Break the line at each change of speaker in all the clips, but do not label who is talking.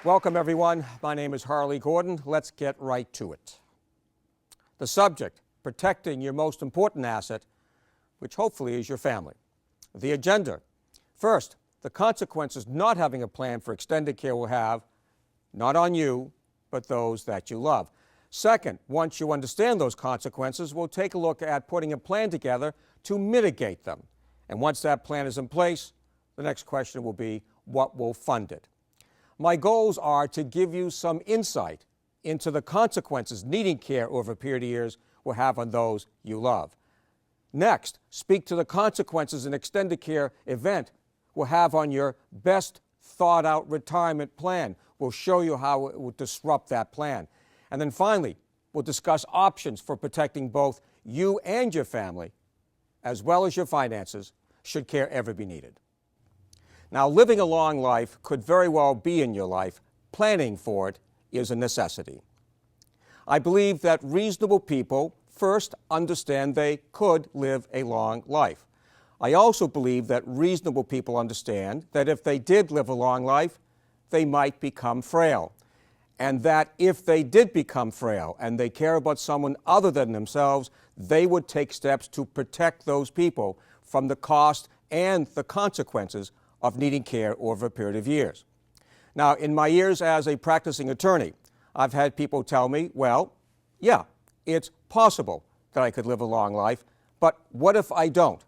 Welcome, everyone. My name is Harley Gordon. Let's get right to it. The subject, protecting your most important asset, which hopefully is your family. The agenda. First, the consequences not having a plan for extended care will have, not on you, but those that you love. Second, once you understand those consequences, we'll take a look at putting a plan together to mitigate them. And once that plan is in place, the next question will be, what will fund it? My goals are to give you some insight into the consequences needing care over a period of years will have on those you love. Next, speak to the consequences an extended care event will have on your best thought out retirement plan. We'll show you how it will disrupt that plan. And then finally, we'll discuss options for protecting both you and your family, as well as your finances, should care ever be needed. Now, living a long life could very well be in your life. Planning for it is a necessity. I believe that reasonable people first understand they could live a long life. I also believe that reasonable people understand that if they did live a long life, they might become frail. And that if they did become frail and they care about someone other than themselves, they would take steps to protect those people from the cost and the consequences of needing care over a period of years. Now, in my years as a practicing attorney, I've had people tell me, well, yeah, it's possible that I could live a long life, but what if I don't?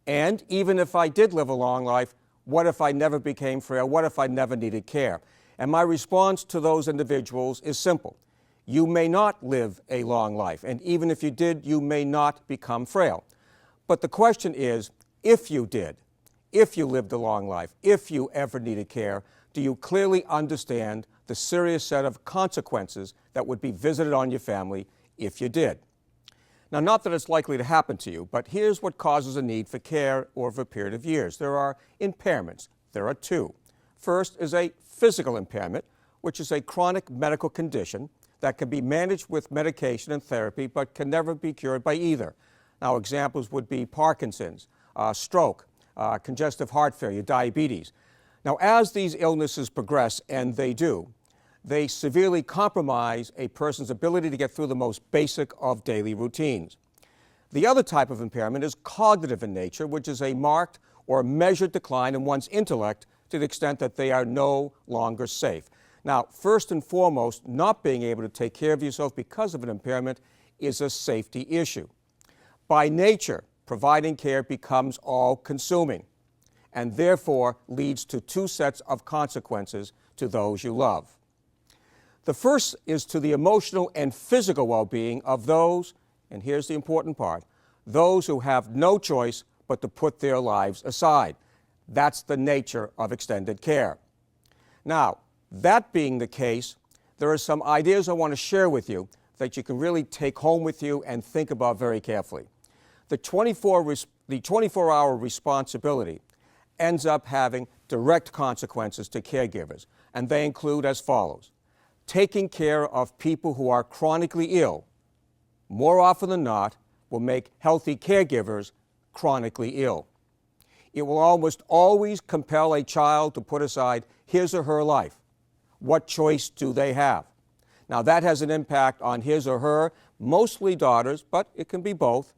And even if I did live a long life, what if I never became frail? What if I never needed care? And my response to those individuals is simple. You may not live a long life, and even if you did, you may not become frail. But the question is, if you did, if you lived a long life, if you ever needed care, do you clearly understand the serious set of consequences that would be visited on your family if you did? Now, not that it's likely to happen to you, but here's what causes a need for care over a period of years. There are impairments. There are two. First is a physical impairment, which is a chronic medical condition that can be managed with medication and therapy, but can never be cured by either. Now, examples would be Parkinson's, stroke, congestive heart failure, diabetes. Now, as these illnesses progress, and they do, they severely compromise a person's ability to get through the most basic of daily routines. The other type of impairment is cognitive in nature, which is a marked or measured decline in one's intellect to the extent that they are no longer safe. Now, first and foremost, not being able to take care of yourself because of an impairment is a safety issue. By nature, providing care becomes all-consuming and therefore leads to two sets of consequences to those you love. The first is to the emotional and physical well-being of those, and here's the important part, those who have no choice but to put their lives aside. That's the nature of extended care. Now, that being the case, there are some ideas I want to share with you that you can really take home with you and think about very carefully. The 24-hour responsibility ends up having direct consequences to caregivers, and they include as follows. Taking care of people who are chronically ill, more often than not, will make healthy caregivers chronically ill. It will almost always compel a child to put aside his or her life. What choice do they have? Now, that has an impact on his or her, mostly daughters, but it can be both.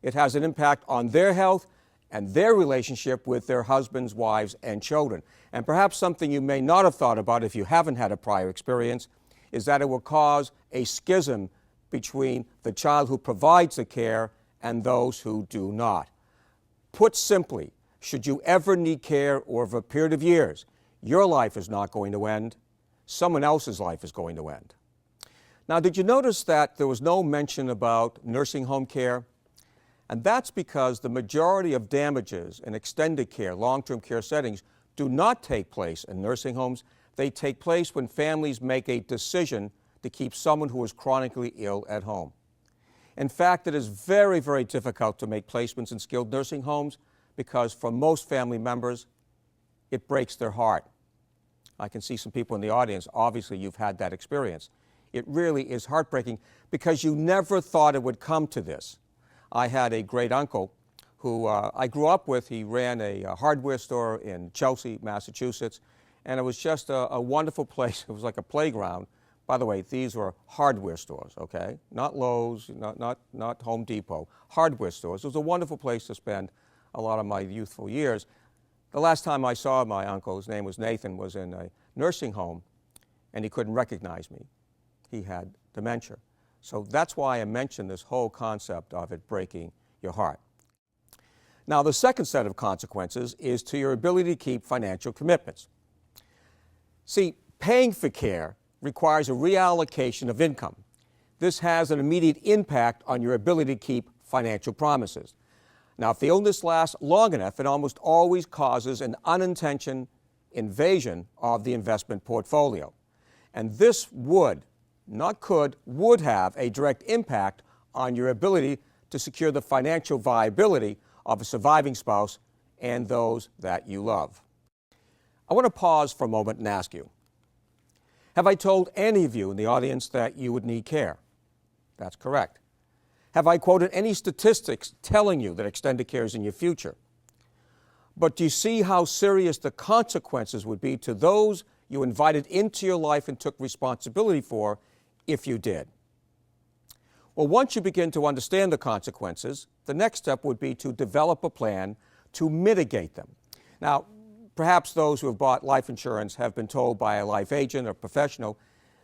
It has an impact on their health and their relationship with their husbands, wives, and children. And perhaps something you may not have thought about if you haven't had a prior experience is that it will cause a schism between the child who provides the care and those who do not. Put simply, should you ever need care over a period of years, your life is not going to end. Someone else's life is going to end. Now, did you notice that there was no mention about nursing home care? And that's because the majority of damages in extended care, long-term care settings, do not take place in nursing homes. They take place when families make a decision to keep someone who is chronically ill at home. In fact, it is very, very difficult to make placements in skilled nursing homes because for most family members, it breaks their heart. I can see some people in the audience, obviously you've had that experience. It really is heartbreaking because you never thought it would come to this. I had a great uncle who I grew up with. He ran a hardware store in Chelsea, Massachusetts, and it was just a wonderful place. It was like a playground. By the way, these were hardware stores, okay? Not Lowe's, not Home Depot, hardware stores. It was a wonderful place to spend a lot of my youthful years. The last time I saw my uncle, his name was Nathan, was in a nursing home, and he couldn't recognize me. He had dementia. So that's why I mentioned this whole concept of it breaking your heart. Now, the second set of consequences is to your ability to keep financial commitments. See, paying for care requires a reallocation of income. This has an immediate impact on your ability to keep financial promises. Now, if the illness lasts long enough, it almost always causes an unintentional invasion of the investment portfolio. And this would, not could, would have a direct impact on your ability to secure the financial viability of a surviving spouse and those that you love. I want to pause for a moment and ask you, have I told any of you in the audience that you would need care? That's correct. Have I quoted any statistics telling you that extended care is in your future? But do you see how serious the consequences would be to those you invited into your life and took responsibility for if you did? Well, once you begin to understand the consequences, the next step would be to develop a plan to mitigate them. Now, perhaps those who have bought life insurance have been told by a life agent or professional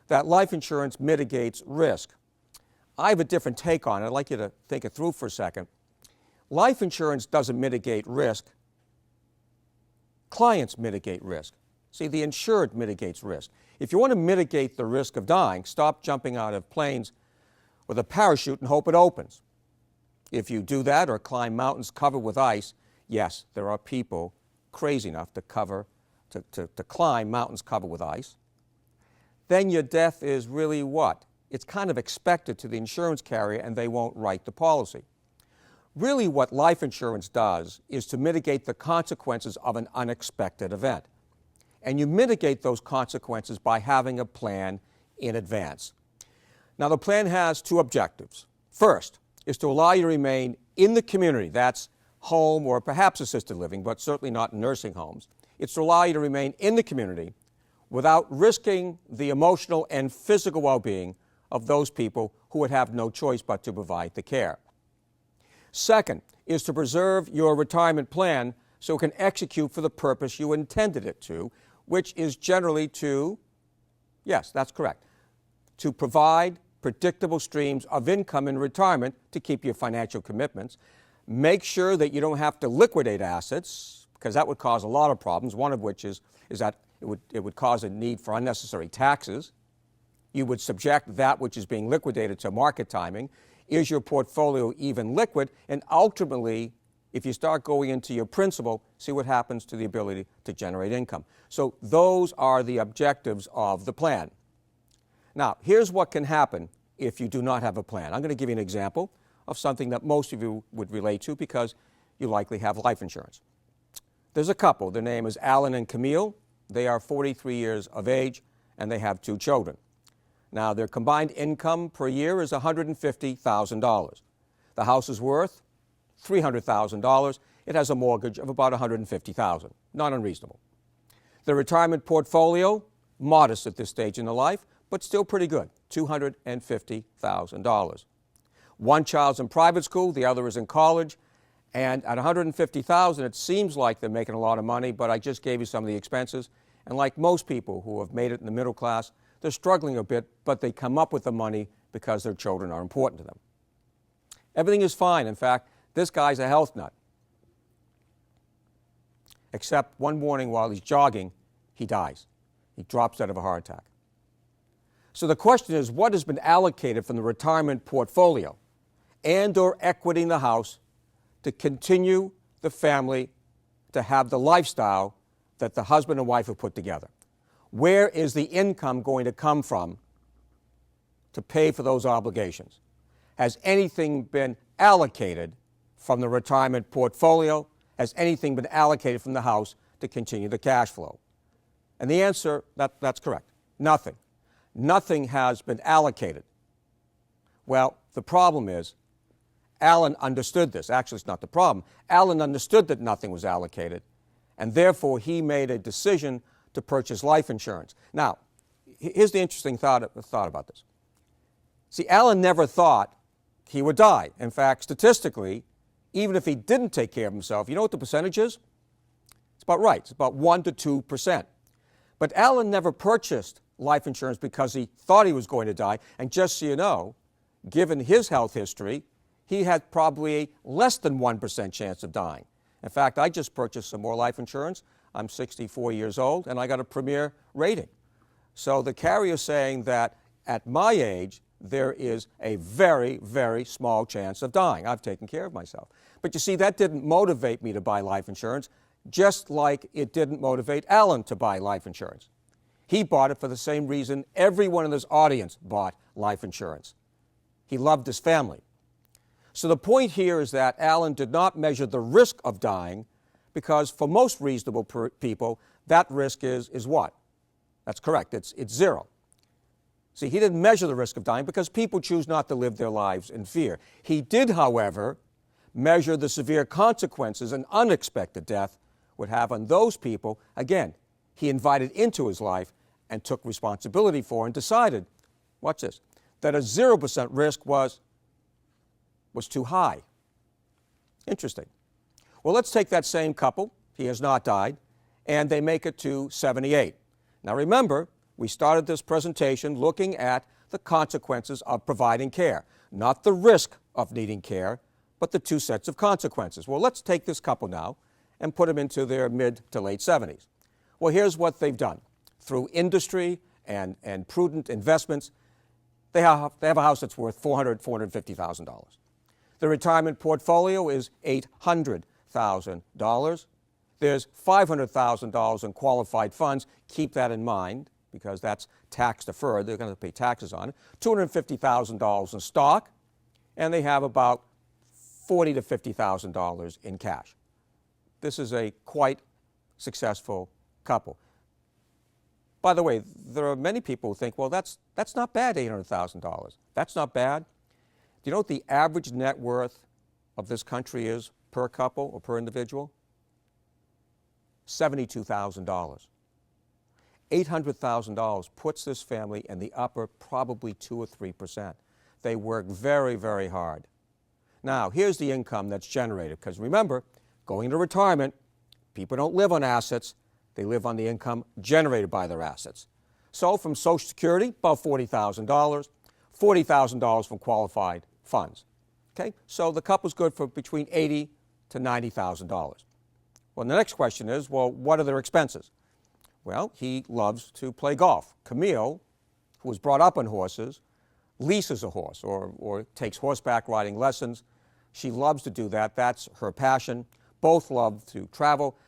that life insurance mitigates risk. I have a different take on it. I'd like you to think it through for a second. Life insurance doesn't mitigate risk. Clients mitigate risk. See, the insured mitigates risk. If you want to mitigate the risk of dying, stop jumping out of planes with a parachute and hope it opens. If you do that or climb mountains covered with ice, yes, there are people crazy enough to climb mountains covered with ice. Then your death is really what? It's kind of expected to the insurance carrier and they won't write the policy. Really what life insurance does is to mitigate the consequences of an unexpected event. And you mitigate those consequences by having a plan in advance. Now the plan has two objectives. First is to allow you to remain in the community. That's home or perhaps assisted living, but certainly not nursing homes. It's to allow you to remain in the community without risking the emotional and physical well-being of those people who would have no choice but to provide the care. Second is to preserve your retirement plan so it can execute for the purpose you intended it to, which is generally to, yes, that's correct, to provide predictable streams of income in retirement to keep your financial commitments. Make sure that you don't have to liquidate assets, because that would cause a lot of problems, one of which is that it would cause a need for unnecessary taxes. You would subject that which is being liquidated to market timing. Is your portfolio even liquid? And ultimately, if you start going into your principal, see what happens to the ability to generate income. So those are the objectives of the plan. Now, here's what can happen if you do not have a plan. I'm going to give you an example of something that most of you would relate to because you likely have life insurance. There's a couple. Their name is Alan and Camille. They are 43 years of age, and they have 2 children. Now, their combined income per year is $150,000. The house is worth $300,000. It has a mortgage of about $150,000. Not unreasonable. The retirement portfolio, modest at this stage in their life, but still pretty good, $250,000. One child's in private school, the other is in college, and at $150,000, it seems like they're making a lot of money, but I just gave you some of the expenses. And like most people who have made it in the middle class, they're struggling a bit, but they come up with the money because their children are important to them. Everything is fine. In fact, this guy's a health nut. Except one morning while he's jogging, he dies. He drops dead of a heart attack. So the question is, what has been allocated from the retirement portfolio and or equity in the house to continue the family to have the lifestyle that the husband and wife have put together? Where is the income going to come from to pay for those obligations? Has anything been allocated from the retirement portfolio? Has anything been allocated from the house to continue the cash flow? And the answer, that's correct. Nothing. Nothing has been allocated. Well, the problem is, Alan understood this. Actually, it's not the problem. Alan understood that nothing was allocated, and therefore he made a decision to purchase life insurance. Now, here's the interesting thought about this. See, Alan never thought he would die. In fact, statistically, even if he didn't take care of himself, you know what the percentage is? It's about right. It's about 1 to 2%. But Alan never purchased life insurance because he thought he was going to die. And just so you know, given his health history, he had probably a less than 1% chance of dying. In fact, I just purchased some more life insurance. I'm 64 years old, and I got a premier rating. So the carrier is saying that at my age, there is a very, very small chance of dying. I've taken care of myself. But you see, that didn't motivate me to buy life insurance, just like it didn't motivate Alan to buy life insurance. He bought it for the same reason everyone in this audience bought life insurance. He loved his family. So the point here is that Alan did not measure the risk of dying because for most reasonable people, that risk is what? That's correct. It's zero. See, he didn't measure the risk of dying because people choose not to live their lives in fear. He did, however, measure the severe consequences an unexpected death would have on those people, again, he invited into his life and took responsibility for and decided, watch this, that a 0% risk was too high. Interesting. Well, let's take that same couple, he has not died, and they make it to 78. Now remember, we started this presentation looking at the consequences of providing care, not the risk of needing care, but the two sets of consequences. Well, let's take this couple now and put them into their mid to late 70s. Well, here's what they've done. Through industry and prudent investments, they have a house that's worth $400,000, $450,000. The retirement portfolio is $800,000. There's $500,000 in qualified funds. Keep that in mind because that's tax deferred. They're going to pay taxes on it. $250,000 in stock, and they have about $40,000 to $50,000 in cash. This is a quite successful couple. By the way, there are many people who think, well, that's not bad, $800,000. That's not bad. Do you know what the average net worth of this country is per couple or per individual? $72,000. $800,000 puts this family in the upper probably 2 or 3%. They work very, very hard. Now, here's the income that's generated, because remember, going into retirement, people don't live on assets, they live on the income generated by their assets. So from Social Security, about $40,000, $40,000 from qualified funds. Okay, so the couple's good for between $80,000 to $90,000. Well, the next question is, well, what are their expenses? Well, he loves to play golf. Camille, who was brought up on horses, leases a horse or takes horseback riding lessons. She loves to do that. That's her passion. Both love to travel.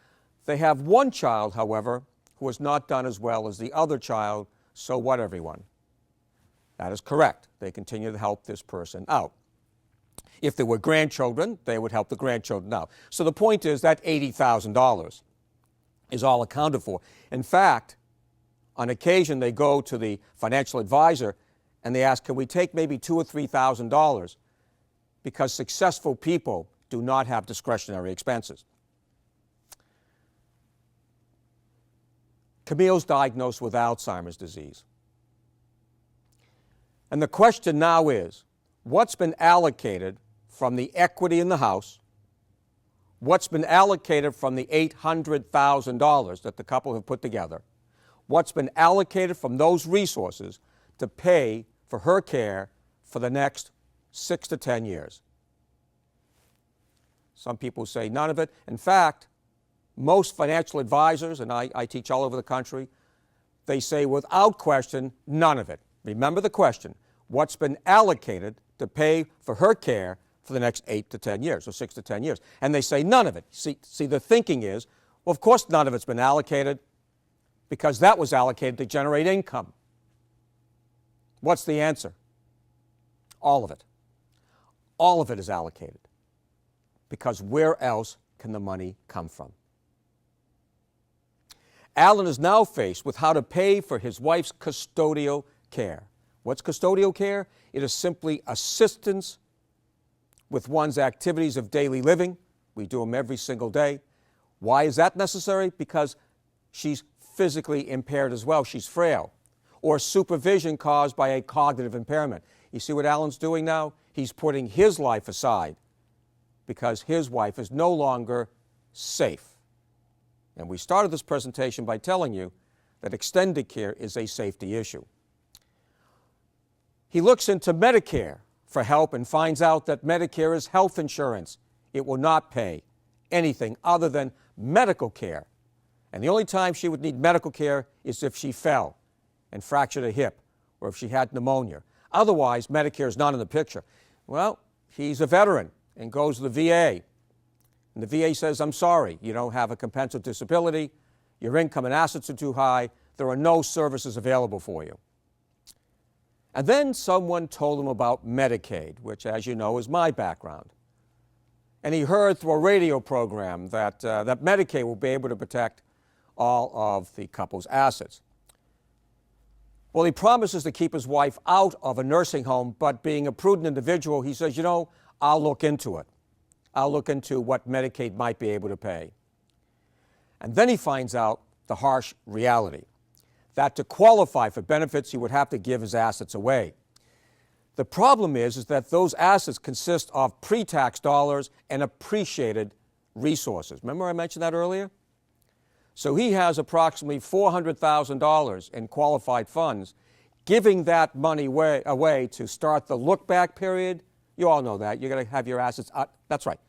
They have one child, however, who has not done as well as the other child. So what, everyone? That is correct. They continue to help this person out. If there were grandchildren, they would help the grandchildren out. So the point is that $80,000 is all accounted for. In fact, on occasion, they go to the financial advisor and they ask, can we take maybe $2,000 or $3,000 because successful people do not have discretionary expenses. Camille's diagnosed with Alzheimer's disease. And the question now is, what's been allocated from the equity in the house? What's been allocated from the $800,000 that the couple have put together? What's been allocated from those resources to pay for her care for the next 6 to 10 years? Some people say none of it. In fact, most financial advisors, and I teach all over the country, they say without question, none of it. Remember the question, what's been allocated to pay for her care for the next 8 to 10 years, or 6 to 10 years? And they say none of it. See, the thinking is, well, of course none of it's been allocated because that was allocated to generate income. What's the answer? All of it. All of it is allocated. Because where else can the money come from? Alan is now faced with how to pay for his wife's custodial care. What's custodial care? It is simply assistance with one's activities of daily living. We do them every single day. Why is that necessary? Because she's physically impaired as well. She's frail. Or supervision caused by a cognitive impairment. You see what Alan's doing now? He's putting his life aside because his wife is no longer safe. And we started this presentation by telling you that extended care is a safety issue. He looks into Medicare for help and finds out that Medicare is health insurance. It will not pay anything other than medical care. And the only time she would need medical care is if she fell and fractured a hip or if she had pneumonia. Otherwise, Medicare is not in the picture. Well, he's a veteran and goes to the VA. And the VA says, I'm sorry, you don't have a compensable disability, your income and assets are too high, there are no services available for you. And then someone told him about Medicaid, which, as you know, is my background. And he heard through a radio program that Medicaid will be able to protect all of the couple's assets. Well, he promises to keep his wife out of a nursing home, but being a prudent individual, he says, I'll look into it. I'll look into what Medicaid might be able to pay. And then he finds out the harsh reality, that to qualify for benefits, he would have to give his assets away. The problem is that those assets consist of pre-tax dollars and appreciated resources. Remember I mentioned that earlier? So he has approximately $400,000 in qualified funds, giving that money away to start the look-back period. You all know that. You're going to have your assets, that's right.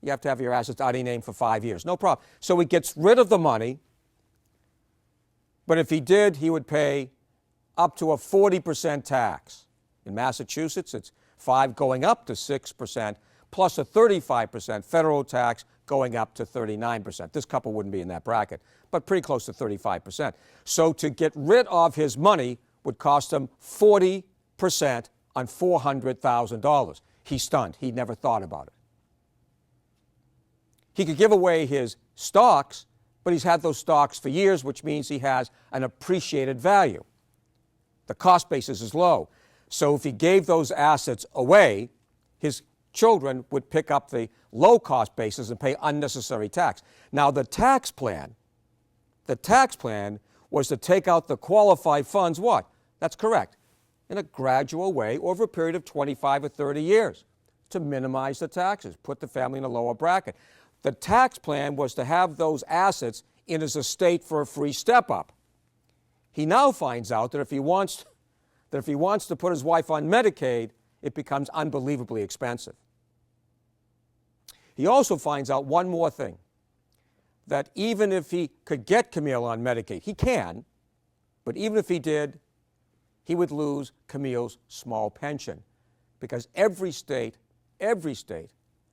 You have to have your assets out of your name for 5 years. No problem. So he gets rid of the money, but if he did, he would pay up to a 40% tax. In Massachusetts, it's 5 going up to 6%, plus a 35% federal tax going up to 39%. This couple wouldn't be in that bracket, but pretty close to 35%. So to get rid of his money would cost him 40% on $400,000. He's stunned. He never thought about it. He could give away his stocks, but he's had those stocks for years, which means he has an appreciated value. The cost basis is low. So if he gave those assets away, his children would pick up the low-cost basis and pay unnecessary tax. Now, the tax plan was to take out the qualified funds, what? That's correct, in a gradual way over a period of 25 or 30 years to minimize the taxes, put the family in a lower bracket. The tax plan was to have those assets in his estate for a free step-up. He now finds out that if he wants to put his wife on Medicaid, it becomes unbelievably expensive. He also finds out one more thing, that even if he could get Camille on Medicaid, he can, but even if he did, he would lose Camille's small pension because every state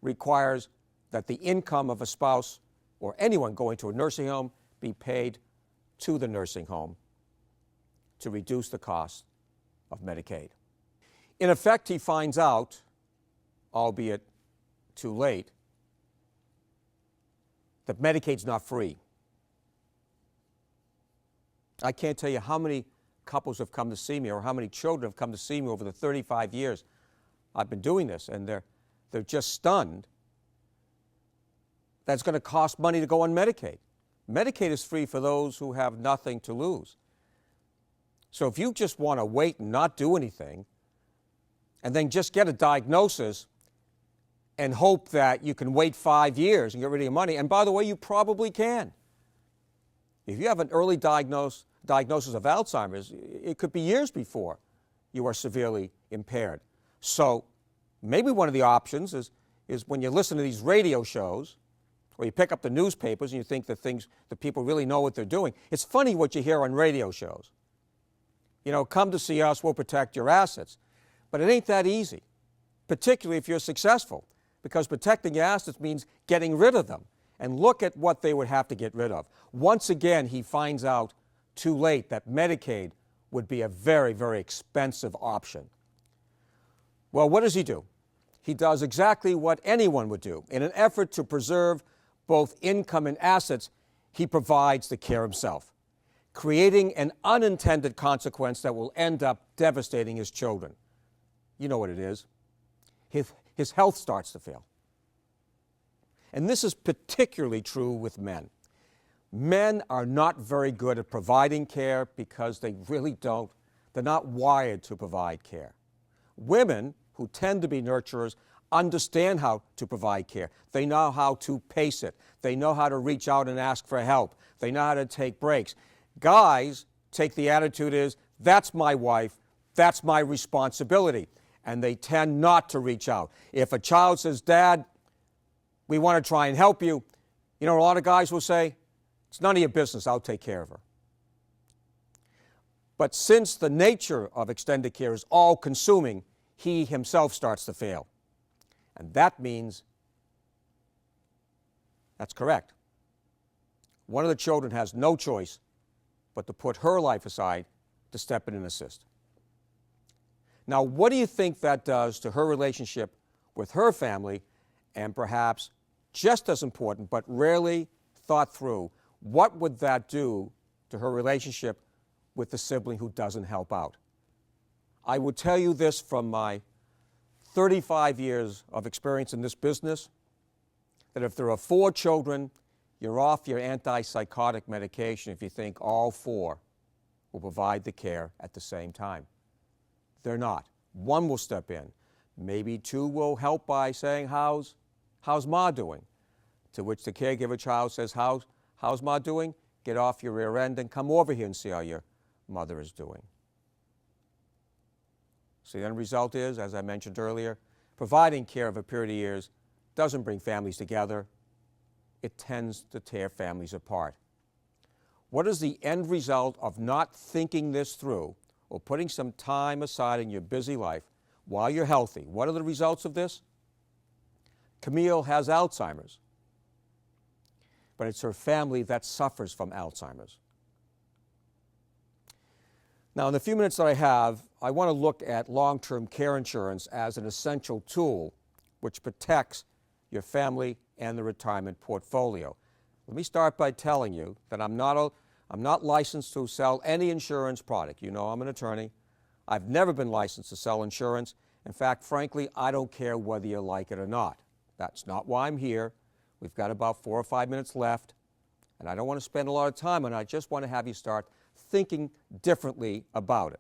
requires that the income of a spouse or anyone going to a nursing home be paid to the nursing home to reduce the cost of Medicaid. In effect, he finds out, albeit too late, that Medicaid's not free. I can't tell you how many couples have come to see me or how many children have come to see me over the 35 years I've been doing this, and they're just stunned that it's going to cost money to go on Medicaid. Medicaid is free for those who have nothing to lose. So if you just want to wait and not do anything, and then just get a diagnosis and hope that you can wait 5 years and get rid of your money, and by the way, you probably can. If you have an early diagnosis of Alzheimer's, it could be years before you are severely impaired. So maybe one of the options is when you listen to these radio shows, or you pick up the newspapers and you think that people really know what they're doing. It's funny what you hear on radio shows. Come to see us, we'll protect your assets. But it ain't that easy, particularly if you're successful, because protecting your assets means getting rid of them. And look at what they would have to get rid of. Once again, he finds out too late that Medicaid would be a very, very expensive option. Well, what does he do? He does exactly what anyone would do. In an effort to preserve both income and assets, he provides the care himself, creating an unintended consequence that will end up devastating his children. You know what it is. His health starts to fail. And this is particularly true with men. Men are not very good at providing care because they really don't. They're not wired to provide care. Women, who tend to be nurturers, understand how to provide care. They know how to pace it. They know how to reach out and ask for help. They know how to take breaks. Guys take the attitude is, that's my wife, that's my responsibility, and they tend not to reach out. If a child says, Dad, we want to try and help you, you know, a lot of guys will say, it's none of your business, I'll take care of her. But since the nature of extended care is all-consuming, he himself starts to fail. And that means that's correct. One of the children has no choice but to put her life aside to step in and assist. Now, what do you think that does to her relationship with her family, and perhaps just as important, but rarely thought through, what would that do to her relationship with the sibling who doesn't help out? I would tell you this from my 35 years of experience in this business, that if there are 4 children, you're off your antipsychotic medication if you think all 4 will provide the care at the same time. They're not. 1 will step in. Maybe 2 will help by saying, how's Ma doing? To which the caregiver child says, how's Ma doing? Get off your rear end and come over here and see how your mother is doing. So the end result is, as I mentioned earlier, providing care over a period of years doesn't bring families together. It tends to tear families apart. What is the end result of not thinking this through or putting some time aside in your busy life while you're healthy? What are the results of this? Camille has Alzheimer's, but it's her family that suffers from Alzheimer's. Now, in the few minutes that I have, I want to look at long-term care insurance as an essential tool which protects your family and the retirement portfolio. Let me start by telling you that I'm not licensed to sell any insurance product. You know I'm an attorney. I've never been licensed to sell insurance. In fact, frankly, I don't care whether you like it or not. That's not why I'm here. We've got about 4 or 5 minutes left, and I don't want to spend a lot of time on it. I just want to have you start thinking differently about it.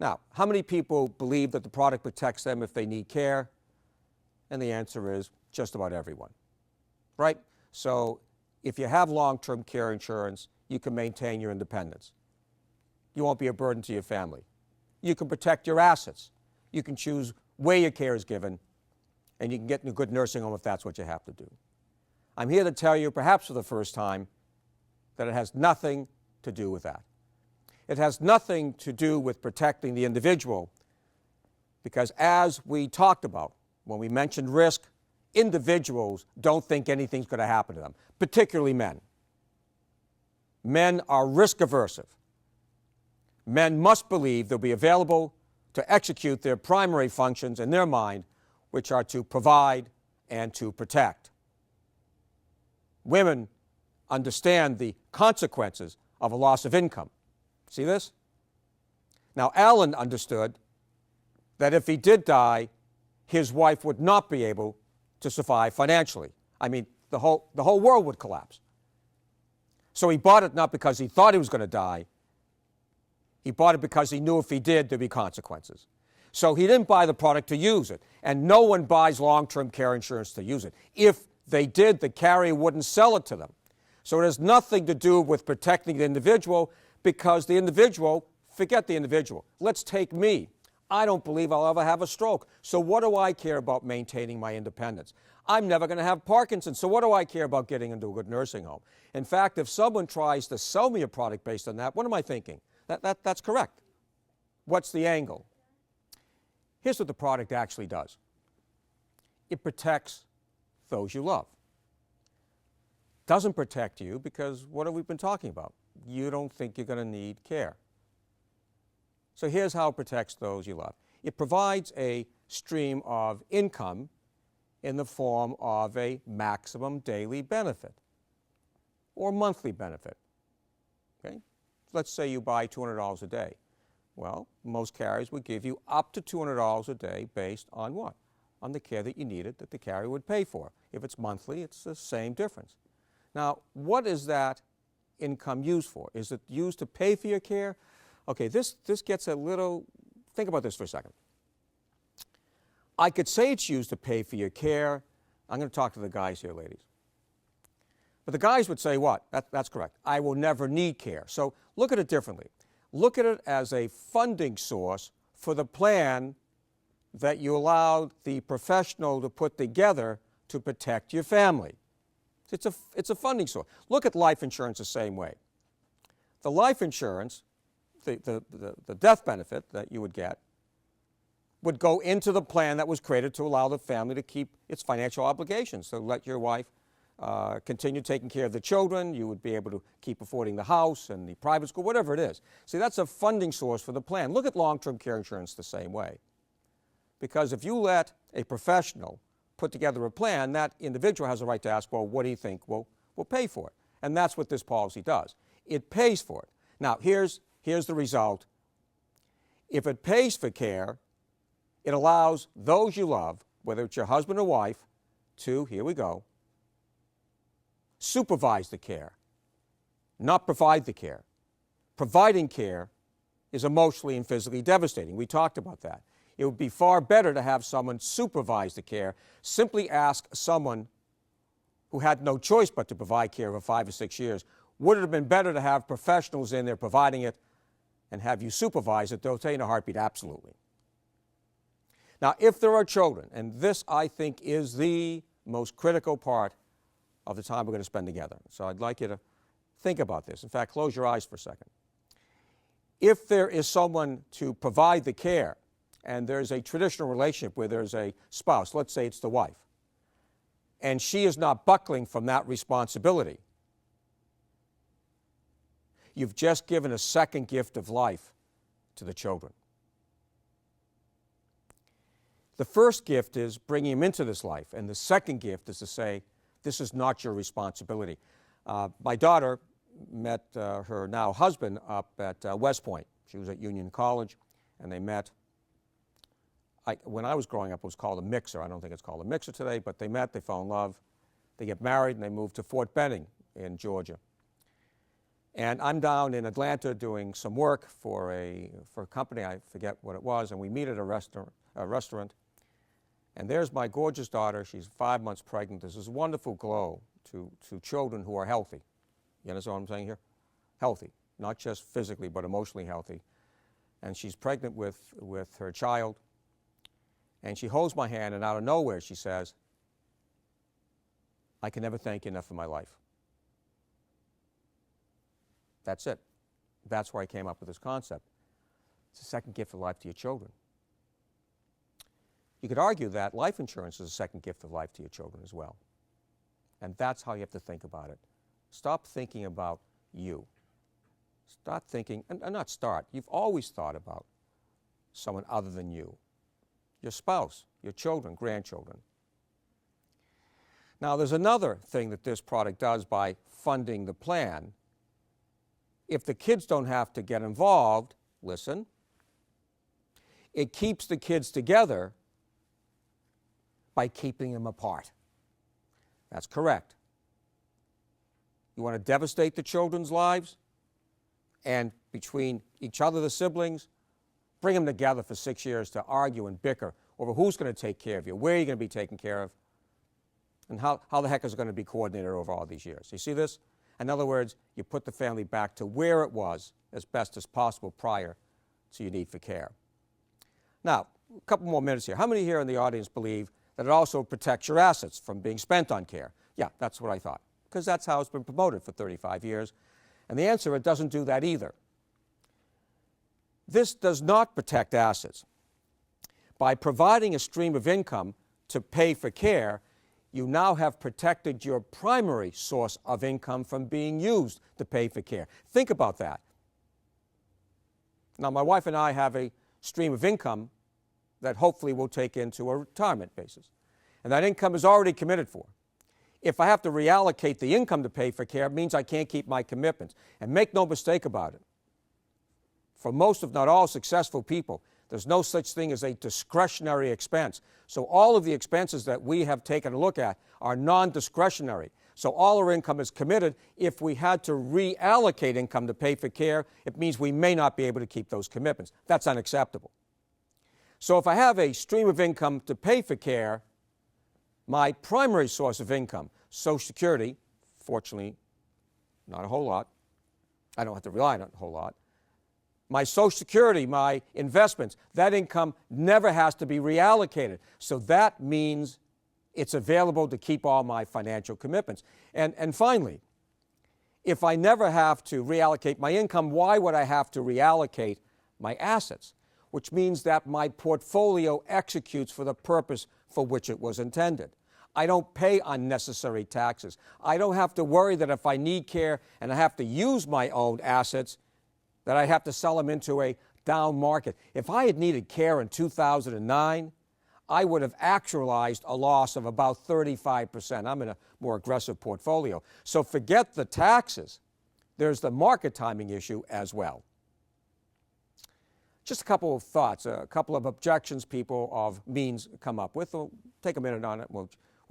Now, how many people believe that the product protects them if they need care? And the answer is just about everyone, right? So if you have long-term care insurance, you can maintain your independence. You won't be a burden to your family. You can protect your assets. You can choose where your care is given, and you can get in a good nursing home if that's what you have to do. I'm here to tell you, perhaps for the first time, that it has nothing to do with that. It has nothing to do with protecting the individual, because as we talked about when we mentioned risk, individuals don't think anything's going to happen to them, particularly men. Men are risk aversive. Men must believe they'll be available to execute their primary functions in their mind, which are to provide and to protect. Women understand the consequences of a loss of income. See this? Now, Alan understood that if he did die, his wife would not be able to survive financially. I mean, the whole world would collapse. So he bought it not because he thought he was going to die. He bought it because he knew if he did, there'd be consequences. So he didn't buy the product to use it. And no one buys long-term care insurance to use it. If they did, the carrier wouldn't sell it to them. So it has nothing to do with protecting the individual, because the individual, forget the individual. Let's take me. I don't believe I'll ever have a stroke. So what do I care about maintaining my independence? I'm never going to have Parkinson's. So what do I care about getting into a good nursing home? In fact, if someone tries to sell me a product based on that, what am I thinking? That's correct. What's the angle? Here's what the product actually does. It protects those you love. Doesn't protect you because what have we been talking about? You don't think you're going to need care. So here's how it protects those you love. It provides a stream of income in the form of a maximum daily benefit or monthly benefit. Okay? Let's say you buy $200 a day. Well, most carriers would give you up to $200 a day based on what? On the care that you needed that the carrier would pay for. If it's monthly, it's the same difference. Now, what is that income used for? Is it used to pay for your care? Okay, this gets a little, think about this for a second. I could say it's used to pay for your care. I'm going to talk to the guys here, ladies. But the guys would say what? That's correct. I will never need care. So look at it differently. Look at it as a funding source for the plan that you allowed the professional to put together to protect your family. It's a funding source. Look at life insurance the same way. The life insurance, the death benefit that you would get, would go into the plan that was created to allow the family to keep its financial obligations, to let your wife continue taking care of the children. You would be able to keep affording the house and the private school, whatever it is. See, that's a funding source for the plan. Look at long-term care insurance the same way. Because if you let a professional put together a plan, that individual has a right to ask, well, what do you think will pay for it? And that's what this policy does. It pays for it. Now, here's the result. If it pays for care, it allows those you love, whether it's your husband or wife, to, here we go, supervise the care, not provide the care. Providing care is emotionally and physically devastating. We talked about that. It would be far better to have someone supervise the care. Simply ask someone who had no choice but to provide care for 5 or 6 years, would it have been better to have professionals in there providing it and have you supervise it? They'll tell you in a heartbeat, absolutely. Now, if there are children, and this, I think, is the most critical part of the time we're going to spend together. So I'd like you to think about this. In fact, close your eyes for a second. If there is someone to provide the care, and there's a traditional relationship where there's a spouse, let's say it's the wife, and she is not buckling from that responsibility, you've just given a second gift of life to the children. The first gift is bringing them into this life, and the second gift is to say, this is not your responsibility. My daughter met her now husband up at West Point. She was at Union College, and they met. When I was growing up, it was called a mixer. I don't think it's called a mixer today, but they met, they fell in love, they get married, and they moved to Fort Benning in Georgia. And I'm down in Atlanta doing some work for a company, I forget what it was, and we meet at a restaurant. And there's my gorgeous daughter. She's 5 months pregnant. There's this wonderful glow to children who are healthy. You understand what I'm saying here? Healthy, not just physically, but emotionally healthy. And she's pregnant with her child. And she holds my hand, and out of nowhere she says, I can never thank you enough for my life. That's it. That's where I came up with this concept. It's a second gift of life to your children. You could argue that life insurance is a second gift of life to your children as well. And that's how you have to think about it. Stop thinking about you. Start thinking, and not start, you've always thought about someone other than you. Your spouse, your children, grandchildren. Now, there's another thing that this product does by funding the plan. If the kids don't have to get involved, listen, it keeps the kids together by keeping them apart. That's correct. You want to devastate the children's lives, and between each other, the siblings, bring them together for 6 years to argue and bicker over who's going to take care of you, where you're going to be taken care of, and how the heck is it going to be coordinated over all these years. You see this? In other words, you put the family back to where it was as best as possible prior to your need for care. Now, a couple more minutes here. How many here in the audience believe that it also protects your assets from being spent on care? Yeah, that's what I thought, because that's how it's been promoted for 35 years. And the answer, it doesn't do that either. This does not protect assets. By providing a stream of income to pay for care, you now have protected your primary source of income from being used to pay for care. Think about that. Now, my wife and I have a stream of income that hopefully we'll take into a retirement basis. And that income is already committed for. If I have to reallocate the income to pay for care, it means I can't keep my commitments. And make no mistake about it. For most, if not all, successful people, there's no such thing as a discretionary expense. So all of the expenses that we have taken a look at are non-discretionary. So all our income is committed. If we had to reallocate income to pay for care, it means we may not be able to keep those commitments. That's unacceptable. So if I have a stream of income to pay for care, my primary source of income, Social Security, fortunately, not a whole lot. I don't have to rely on it a whole lot. My Social Security, my investments, that income never has to be reallocated. So that means it's available to keep all my financial commitments. And finally, if I never have to reallocate my income, why would I have to reallocate my assets? Which means that my portfolio executes for the purpose for which it was intended. I don't pay unnecessary taxes. I don't have to worry that if I need care and I have to use my own assets, that I have to sell them into a down market. If I had needed care in 2009, I would have actualized a loss of about 35%. I'm in a more aggressive portfolio. So forget the taxes. There's the market timing issue as well. Just a couple of thoughts, a couple of objections people of means come up with. We'll take a minute on it. We'll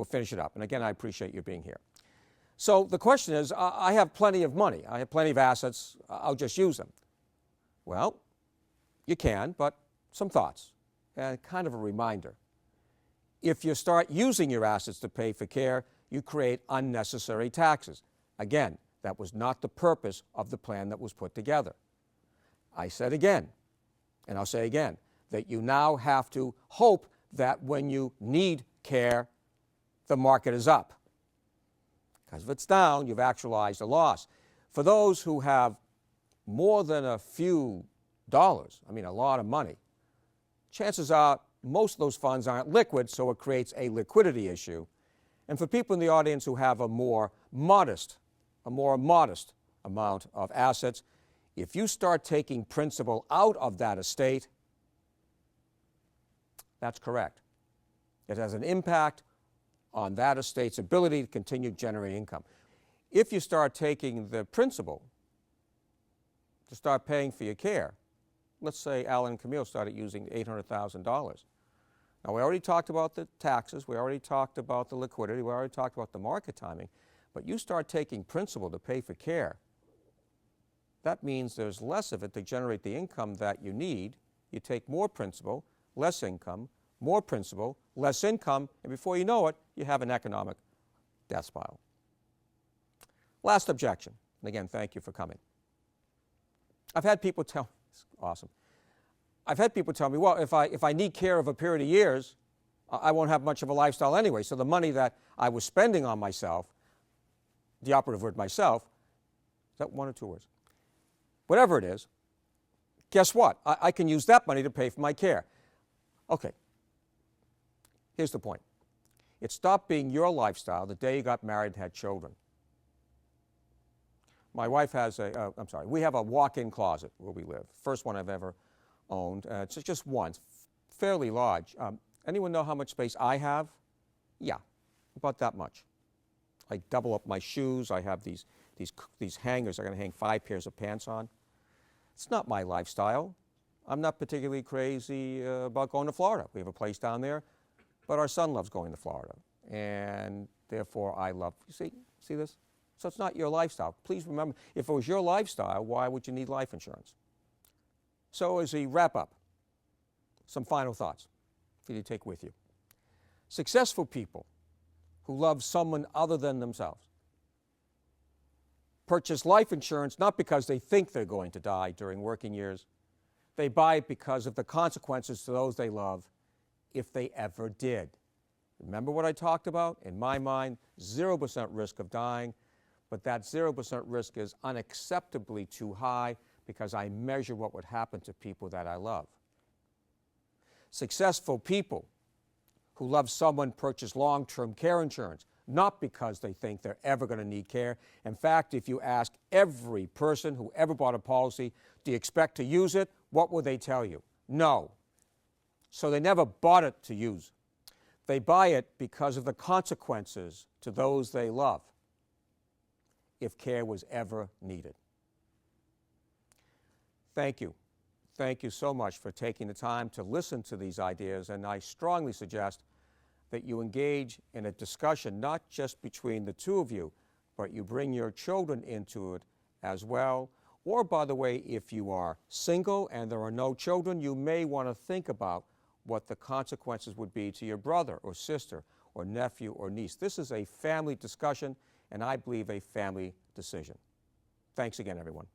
finish it up. And again, I appreciate you being here. So the question is, I have plenty of money. I have plenty of assets. I'll just use them. Well, you can, but some thoughts and kind of a reminder. If you start using your assets to pay for care, you create unnecessary taxes. Again, that was not the purpose of the plan that was put together. I said again, and I'll say again, that you now have to hope that when you need care, the market is up. Because if it's down, you've actualized a loss. For those who have more than a few dollars, I mean a lot of money, chances are most of those funds aren't liquid, so it creates a liquidity issue. And for people in the audience who have a more modest amount of assets, if you start taking principal out of that estate, that's correct. It has an impact on that estate's ability to continue generating income. If you start taking the principal to start paying for your care, let's say Alan and Camille started using $800,000. Now, we already talked about the taxes, we already talked about the liquidity, we already talked about the market timing, but you start taking principal to pay for care, that means there's less of it to generate the income that you need. You take more principal, less income, more principal, less income, and before you know it, you have an economic death spiral. Last objection, and again, thank you for coming. I've had people tell me, it's awesome. I've had people tell me, well, if I need care of a period of years, I won't have much of a lifestyle anyway, so the money that I was spending on myself, the operative word myself, is that one or two words? Whatever it is, guess what? I can use that money to pay for my care. Okay, here's the point. It stopped being your lifestyle the day you got married and had children. My wife has we have a walk-in closet where we live. First one I've ever owned. It's just one, fairly large. Anyone know how much space I have? Yeah, about that much. I double up my shoes. I have these hangers I'm going to hang 5 pairs of pants on. It's not my lifestyle. I'm not particularly crazy about going to Florida. We have a place down there, but our son loves going to Florida, and therefore I love, you see this? So it's not your lifestyle. Please remember, if it was your lifestyle, why would you need life insurance? So as a wrap-up, some final thoughts for you to take with you. Successful people who love someone other than themselves purchase life insurance not because they think they're going to die during working years. They buy it because of the consequences to those they love if they ever did. Remember what I talked about? In my mind, 0% risk of dying, but that 0% risk is unacceptably too high because I measure what would happen to people that I love. Successful people who love someone purchase long-term care insurance, not because they think they're ever going to need care. In fact, if you ask every person who ever bought a policy, do you expect to use it? What will they tell you? No. So they never bought it to use. They buy it because of the consequences to those they love if care was ever needed. Thank you. Thank you so much for taking the time to listen to these ideas, and I strongly suggest that you engage in a discussion, not just between the two of you, but you bring your children into it as well. Or, by the way, if you are single and there are no children, you may want to think about what the consequences would be to your brother or sister or nephew or niece. This is a family discussion, and I believe a family decision. Thanks again, everyone.